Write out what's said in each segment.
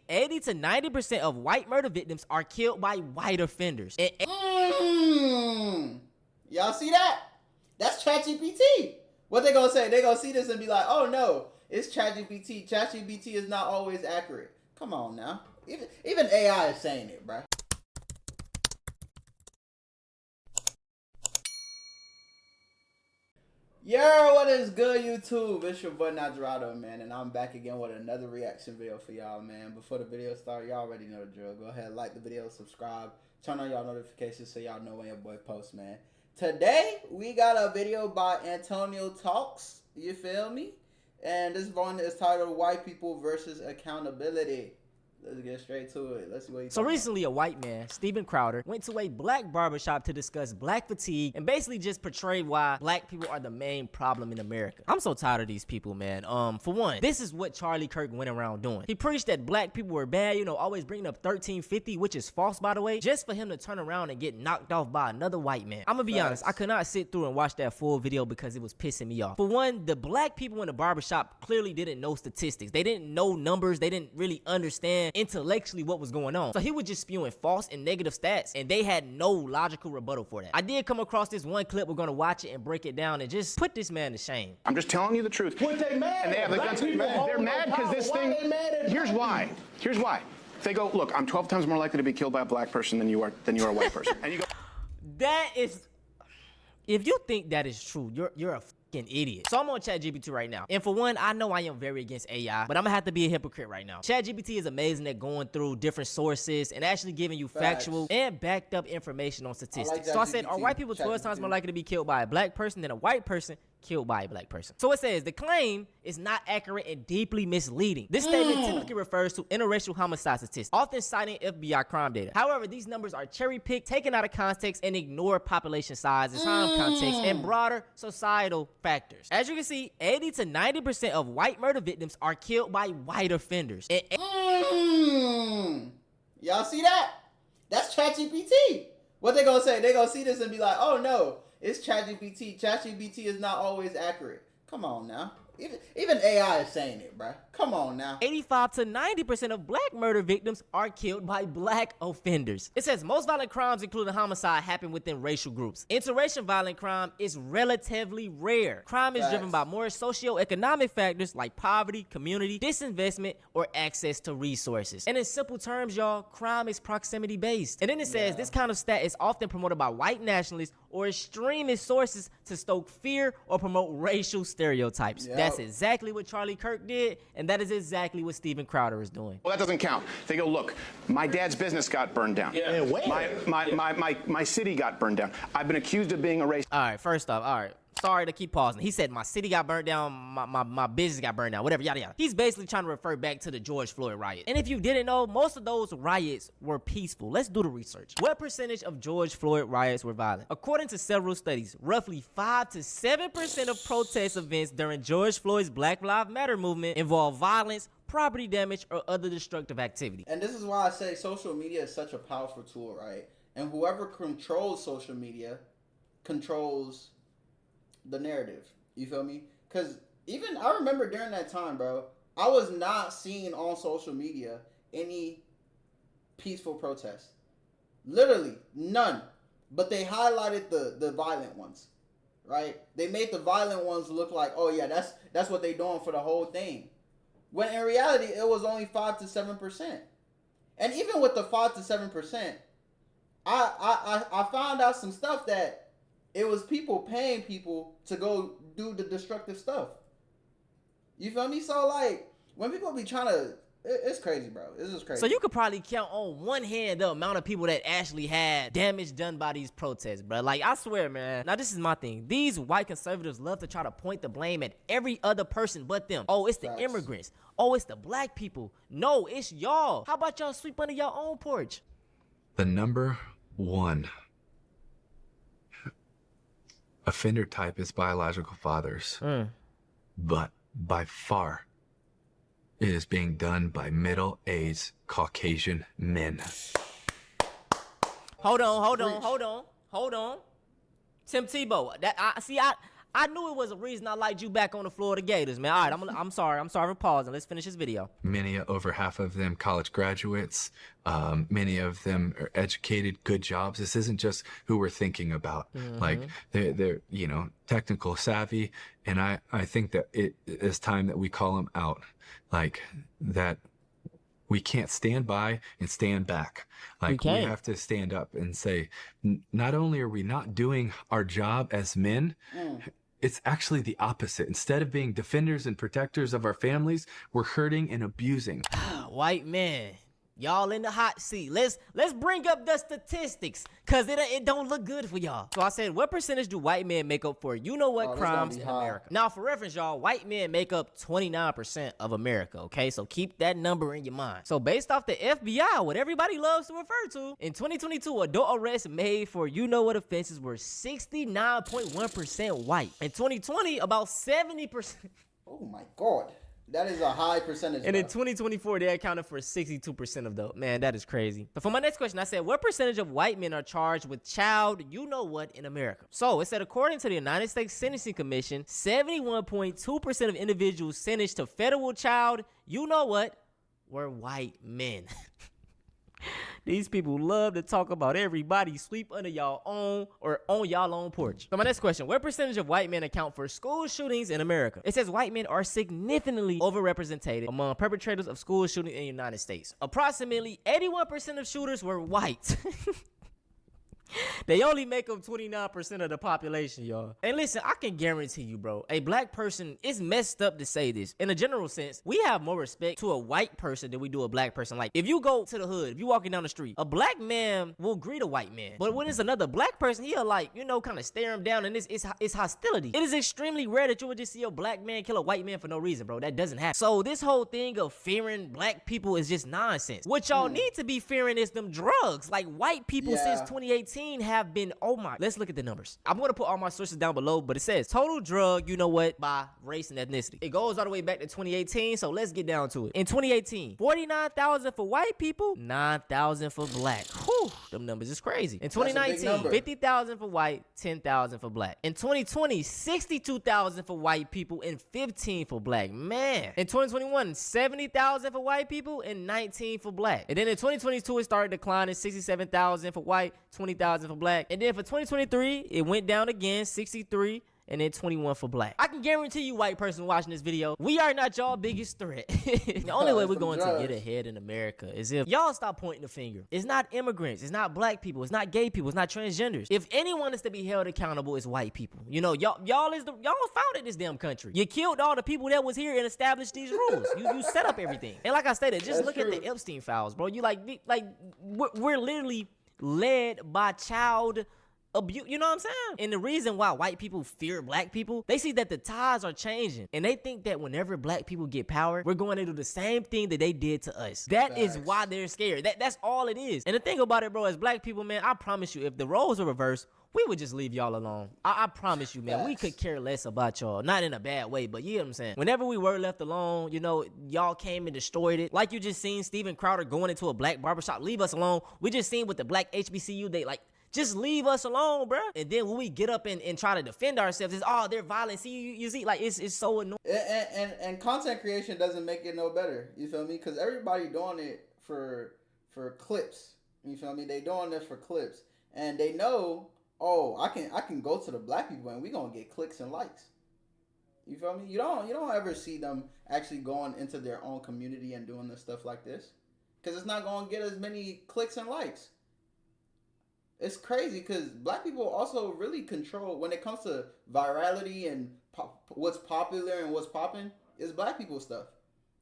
80 to 90% of white murder victims are killed by white offenders. Y'all see that? That's ChatGPT. What they gonna say? They gonna see this and be like, oh no, it's ChatGPT. ChatGPT is not always accurate. Come on now. Even AI is saying it, bruh. Yo, what is good, YouTube? It's your boy Notjeraldo, man, and I'm back again with another reaction video for y'all, man. Before the video starts, y'all already know the drill. Go ahead, like the video, subscribe, turn on y'all notifications so y'all know when your boy posts, man. Today, we got a video by Antonio Talks, you feel me? And this one is titled White People versus Accountability. Let's get straight to it. Let's see what So recently, a white man, Steven Crowder, went to a black barbershop to discuss black fatigue and basically just portray why black people are the main problem in America. I'm so tired of these people, man. For one, this is what Charlie Kirk went around doing. He preached that black people were bad, always bringing up 1350, which is false, by the way, just for him to turn around and get knocked off by another white man. I'm gonna be honest, I could not sit through and watch that full video because it was pissing me off. For one, the black people in the barbershop clearly didn't know statistics. They didn't know numbers. They didn't really understand intellectually what was going on. So he was just spewing false and negative stats, and they had no logical rebuttal for that. I did come across this one clip. We're gonna watch it and break it down and just put this man to shame. I'm just telling you the truth. What they mad? And they have the guts. They're mad because this thing. Here's why. Here's why. They go, look, I'm 12 times more likely to be killed by a black person than you are a white person. And you go, that is, if you think that is true, you're a fucking idiot. So I'm on ChatGPT right now. And for one, I know I am very against AI, but I'm gonna have to be a hypocrite right now. ChatGPT is amazing at going through different sources and actually giving you factual and backed up information on statistics. So I said, are white people 12 times more likely to be killed by a black person than a white person killed by a black person? So it says the claim is not accurate and deeply misleading. This statement typically refers to interracial homicide statistics, often citing FBI crime data. However, these numbers are cherry-picked, taken out of context, and ignore population sizes, time context, and broader societal factors. As you can see, 80 to 90% of white murder victims are killed by white offenders. Y'all see that? That's ChatGPT. What they gonna say? They gonna see this and be like, oh no, it's ChatGPT. ChatGPT is not always accurate. Come on now. Even AI is saying it, bruh. Come on now. 85 to 90% of black murder victims are killed by black offenders. It says most violent crimes, including homicide, happen within racial groups. Interracial violent crime is relatively rare. Crime is driven by more socioeconomic factors like poverty, community, disinvestment, or access to resources. And in simple terms, y'all, crime is proximity based. And then it says this kind of stat is often promoted by white nationalists or extremist sources to stoke fear or promote racial stereotypes. That's exactly what Charlie Kirk did, and that is exactly what Steven Crowder is doing. well, that doesn't count. They go, look, my dad's business got burned down. Yeah, where? My city got burned down. I've been accused of being a racist. All right, first off, all right. Sorry to keep pausing. He said my city got burned down, my business got burned down, whatever, yada yada. He's basically trying to refer back to the George Floyd riot. And if you didn't know, most of those riots were peaceful. Let's do the research. What percentage of George Floyd riots were violent? According to several studies, roughly 5 to 7% of protest events during George Floyd's Black Lives Matter movement involve violence, property damage, or other destructive activity. And this is why I say social media is such a powerful tool, right? And whoever controls social media controls the narrative. You feel me? Because even I remember during that time, bro, I was not seeing on social media any peaceful protests. Literally none. But they highlighted the violent ones, right? They made the violent ones look like, oh yeah, that's what they doing for the whole thing. When in reality, it was only 5 to 7%. And even with the 5 to 7%, I found out some stuff that it was people paying people to go do the destructive stuff. You feel me? So like, when people be trying to, it's crazy, bro. It's just crazy. So you could probably count on one hand the amount of people that actually had damage done by these protests, bro. Like, I swear, man. Now, this is my thing. These white conservatives love to try to point the blame at every other person but them. Oh, it's the immigrants. Oh, it's the black people. No, it's y'all. How about y'all sweep under your own porch? The number one offender type is biological fathers, but by far it is being done by middle-aged Caucasian men. Hold on. Tim Tebow. I knew it was a reason I liked you back on the Florida Gators, man. All right, I'm sorry for pausing. Let's finish this video. Many, over half of them, college graduates. Many of them are educated, good jobs. This isn't just who we're thinking about. Like they're technical savvy, and I think that it is time that we call them out. Like that. We can't stand by and stand back. Like we have to stand up and say, not only are we not doing our job as men, it's actually the opposite. Instead of being defenders and protectors of our families, we're hurting and abusing. White men, y'all in the hot seat. Let's bring up the statistics, cause it don't look good for y'all. So I said, what percentage do white men make up for crimes in America? Now, for reference, y'all, white men make up 29% of America. Okay, so keep that number in your mind. So based off the FBI, what everybody loves to refer to, in 2022, adult arrests made for offenses were 69.1% white. In 2020, about 70%. Oh my God. That is a high percentage. And in 2024, they accounted for 62% of those. Man, that is crazy. But for my next question, I said, what percentage of white men are charged with child in America? So it said, according to the United States Sentencing Commission, 71.2% of individuals sentenced to federal child were white men. These people love to talk about everybody sweep under y'all own or on y'all own porch. So my next question, what percentage of white men account for school shootings in America? It says white men are significantly overrepresented among perpetrators of school shootings in the United States. Approximately 81% of shooters were white. They only make up 29% of the population, y'all. And listen, I can guarantee you, bro, a black person, it's messed up to say this. In a general sense, we have more respect to a white person than we do a black person. Like, if you go to the hood, if you're walking down the street, a black man will greet a white man. But when it's another black person, he'll kind of stare him down, and it's hostility. It is extremely rare that you would just see a black man kill a white man for no reason, bro. That doesn't happen. So this whole thing of fearing black people is just nonsense. What y'all need to be fearing is them drugs. Like, white people since 2018 have been, let's look at the numbers. I'm going to put all my sources down below, but it says total drug, by race and ethnicity. It goes all the way back to 2018, so let's get down to it. In 2018, 49,000 for white people, 9,000 for black. Whew, them numbers is crazy. In 2019, 50,000 for white, 10,000 for black. In 2020, 62,000 for white people and 15 for black. Man. In 2021, 70,000 for white people and 19 for black. And then in 2022, it started declining, 67,000 for white, 20,000 for black. And then for 2023, it went down again, 63 and then 21 for black. I can guarantee you, white person watching this video, we are not y'all biggest threat. The only way we're going to get ahead in America is if y'all stop pointing the finger. It's not immigrants, it's not black people, it's not gay people, it's not transgenders. If anyone is to be held accountable, it's white people. Y'all founded this damn country. You killed all the people that was here and established these rules. You set up everything. And like I stated, just look at the Epstein files, bro. We're literally led by child abuse, you know what I'm saying? And the reason why white people fear black people, they see that the tides are changing, and they think that whenever black people get power, we're going to do the same thing that they did to us. That is why they're scared. That's all it is. And the thing about it, bro, as black people, man, I promise you, if the roles are reversed, we would just leave y'all alone. I promise you, man. We could care less about y'all. Not in a bad way, but you know what I'm saying? Whenever we were left alone, y'all came and destroyed it. Like you just seen Steven Crowder going into a black barbershop. Leave us alone. We just seen with the black HBCU, just leave us alone, bro. And then when we get up and try to defend ourselves, it's, they're violent. See, you see, it's so annoying. And content creation doesn't make it no better. You feel me? Because everybody doing it for clips. You feel me? They doing it for clips. And they know, I can go to the black people and we gonna get clicks and likes. You feel me? You don't ever see them actually going into their own community and doing this stuff like this. Because it's not gonna get as many clicks and likes. It's crazy because black people also really control when it comes to virality and what's popular and what's popping is black people stuff.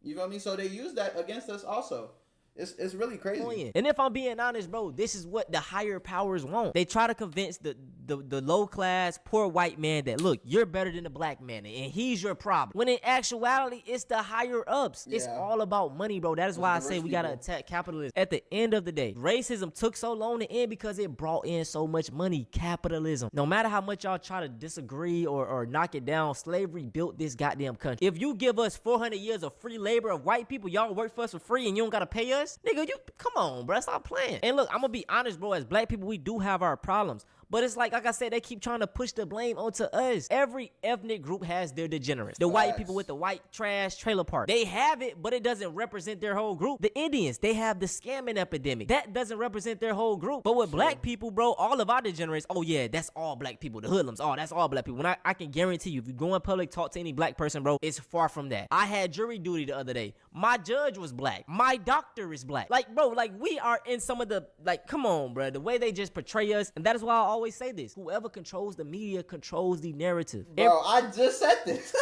You feel me? So they use that against us also. It's really crazy. And if I'm being honest, bro, this is what the higher powers want. They try to convince the low class, poor white man that, look, you're better than the black man and he's your problem. When in actuality, it's the higher ups. Yeah. It's all about money, bro. That is why I say we got to attack capitalism. At the end of the day, racism took so long to end because it brought in so much money. Capitalism. No matter how much y'all try to disagree or knock it down, slavery built this goddamn country. If you give us 400 years of free labor of white people, y'all work for us for free and you don't got to pay us? Nigga, you come on, bro. Stop playing. And look, I'm gonna be honest, bro. As black people, we do have our problems. But it's like I said, they keep trying to push the blame onto us. Every ethnic group has their degenerates. The white people with the white trash trailer park, they have it, but it doesn't represent their whole group. The Indians, they have the scamming epidemic. That doesn't represent their whole group. But with black people, bro, all of our degenerates, oh yeah, that's all black people. The hoodlums, oh, that's all black people. When I can guarantee you, if you go in public, talk to any black person, bro, it's far from that. I had jury duty the other day. My judge was black. My doctor is black. Like, bro, like we are in some of the, like, come on, bro. The way they just portray us, and that is why I always say this. Whoever controls the media controls the narrative. Bro, I just said this.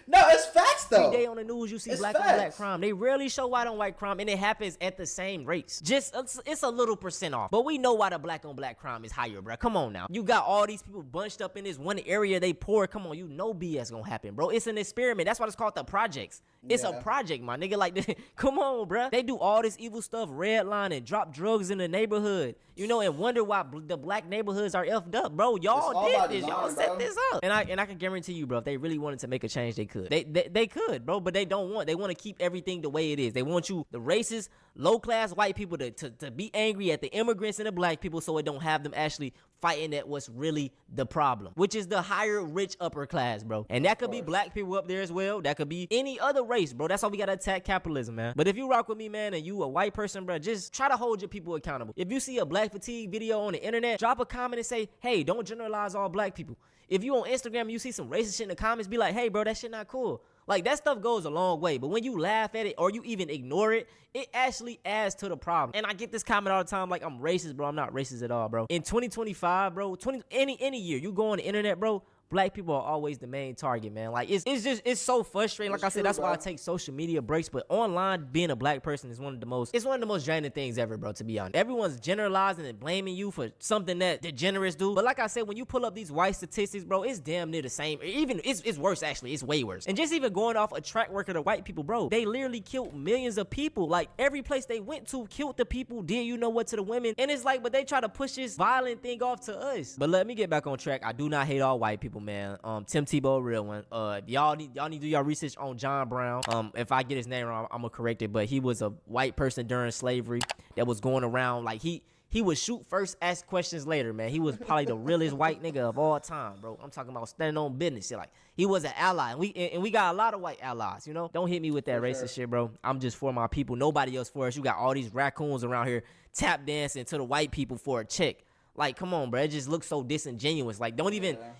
No, it's facts though. Every day on the news, you see It's black on facts. black crime. They rarely show white on white crime, and it happens at the same rates. Just it's a little percent off, but we know why the black on black crime is higher, bro. Come on now, you got all these people bunched up in this one area. They poor. Come on, you know BS gonna happen, bro. It's an experiment. That's why it's called the projects. It's a project, my nigga. Like, come on, bro. They do all this evil stuff, redline and drop drugs in the neighborhood, you know, and wonder why the black neighborhoods are effed up, bro. Y'all did this. Y'all set this up, and I can guarantee you, bro. If they really wanted to make a change, they could. They could, bro, but they don't want. They want to keep everything the way it is. They want you, the racist, low-class white people, to be angry at the immigrants and the black people, so it don't have them actually fighting at what's really the problem, which is the higher rich upper class, bro. And that could be black people up there as well. That could be any other race, bro. That's why we gotta attack capitalism, man. But if you rock with me, man, and you a white person, bro, just try to hold your people accountable. If you see a black fatigue video on the internet, drop a comment and say, hey, don't generalize all black people. If you on Instagram and you see some racist shit in the comments, be like, hey, bro, that shit not cool. Like, that stuff goes a long way. But when you laugh at it or you even ignore it, it actually adds to the problem. And I get this comment all the time, like, I'm racist, bro. I'm not racist at all, bro. In 2025, bro, any year, you go on the internet, bro, black people are always the main target, man. Like, it's so frustrating. Like I said, that's why I take social media breaks. But online, being a black person is one of the most draining things ever, bro, to be honest. Everyone's generalizing and blaming you for something that degenerates do. But like I said, when you pull up these white statistics, bro, it's damn near the same. Even it's worse, actually. It's way worse. And just even going off a track record of white people, bro, they literally killed millions of people. Like, every place they went to killed the people, did you know what to the women. And it's like, but they try to push this violent thing off to us. But let me get back on track. I do not hate all white people, man. Tim Tebow, real one. Y'all need to do your research on John Brown. If I get his name wrong, I'm gonna correct it. But he was a white person during slavery that was going around like he would shoot first, ask questions later, man. He was probably the realest white nigga of all time, bro. I'm talking about standing on business. Shit. Like, he was an ally, and we got a lot of white allies, you know. Don't hit me with that racist shit, bro. I'm just for my people. Nobody else for us. You got all these raccoons around here tap dancing to the white people for a check. Like, come on, bro. It just looks so disingenuous. Like,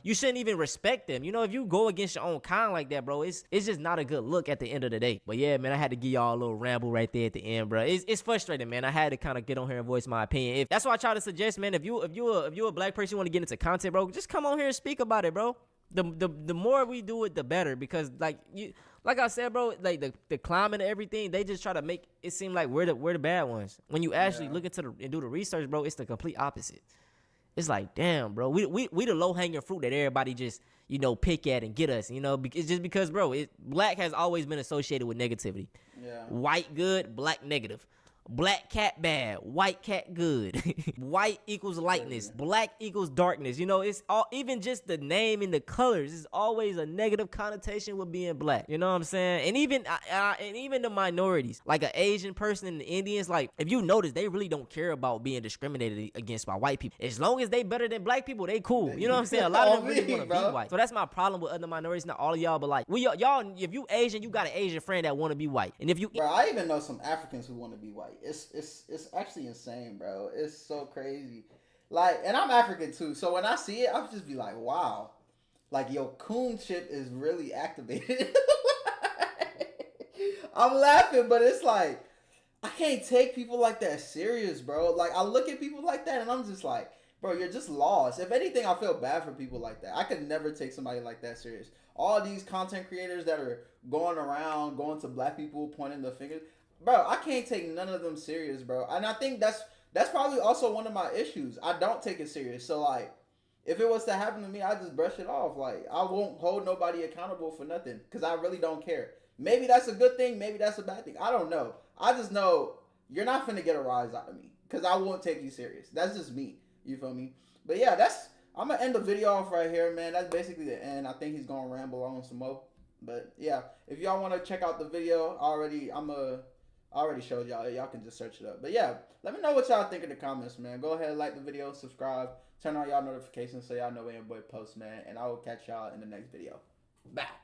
you shouldn't even respect them. You know, if you go against your own kind like that, bro, it's just not a good look at the end of the day. But yeah, man, I had to give y'all a little ramble right there at the end, bro. It's frustrating, man. I had to kind of get on here and voice my opinion. That's why I try to suggest, man, if you're a black person, you want to get into content, bro, just come on here and speak about it, bro. The more we do it, the better. Because like I said, bro, like the climate and everything, they just try to make it seem like we're the bad ones. When you actually look into and do the research, bro, it's the complete opposite. It's like, damn, bro, we the low-hanging fruit that everybody just, you know, pick at and get us, you know. It's just because, bro, black has always been associated with negativity. Yeah. White good, black negative. Black cat bad, white cat good. White equals lightness, black equals darkness. You know, it's all, even just the name and the colors is always a negative connotation with being black. You know what I'm saying? And even the minorities, like an Asian person and the Indians, like, if you notice, they really don't care about being discriminated against by white people. As long as they better than black people, they cool. You know what I'm saying? A lot of them really want to be white. So that's my problem with other minorities. Not all of y'all, but like, y'all, if you Asian, you got an Asian friend that want to be white. And if you, bro, I even know some Africans who want to be white. It's actually insane, bro. It's so crazy. Like, and I'm African too, so when I see it, I'll just be like, wow. Like, yo, coon shit is really activated. I'm laughing, but it's like, I can't take people like that serious, bro. Like, I look at people like that and I'm just like, bro, you're just lost. If anything, I feel bad for people like that. I could never take somebody like that serious. All these content creators that are going around, going to black people, pointing the fingers. Bro, I can't take none of them serious, bro. And I think that's probably also one of my issues. I don't take it serious. So, like, if it was to happen to me, I just brush it off. Like, I won't hold nobody accountable for nothing because I really don't care. Maybe that's a good thing. Maybe that's a bad thing. I don't know. I just know you're not finna get a rise out of me because I won't take you serious. That's just me. You feel me? But yeah, I'm going to end the video off right here, man. That's basically the end. I think he's going to ramble on some more. But yeah, if y'all want to check out the video, I'm going to I already showed y'all. Y'all can just search it up. But yeah, let me know what y'all think in the comments, man. Go ahead, like the video, subscribe, turn on y'all notifications so y'all know when your boy posts, man. And I will catch y'all in the next video. Bye.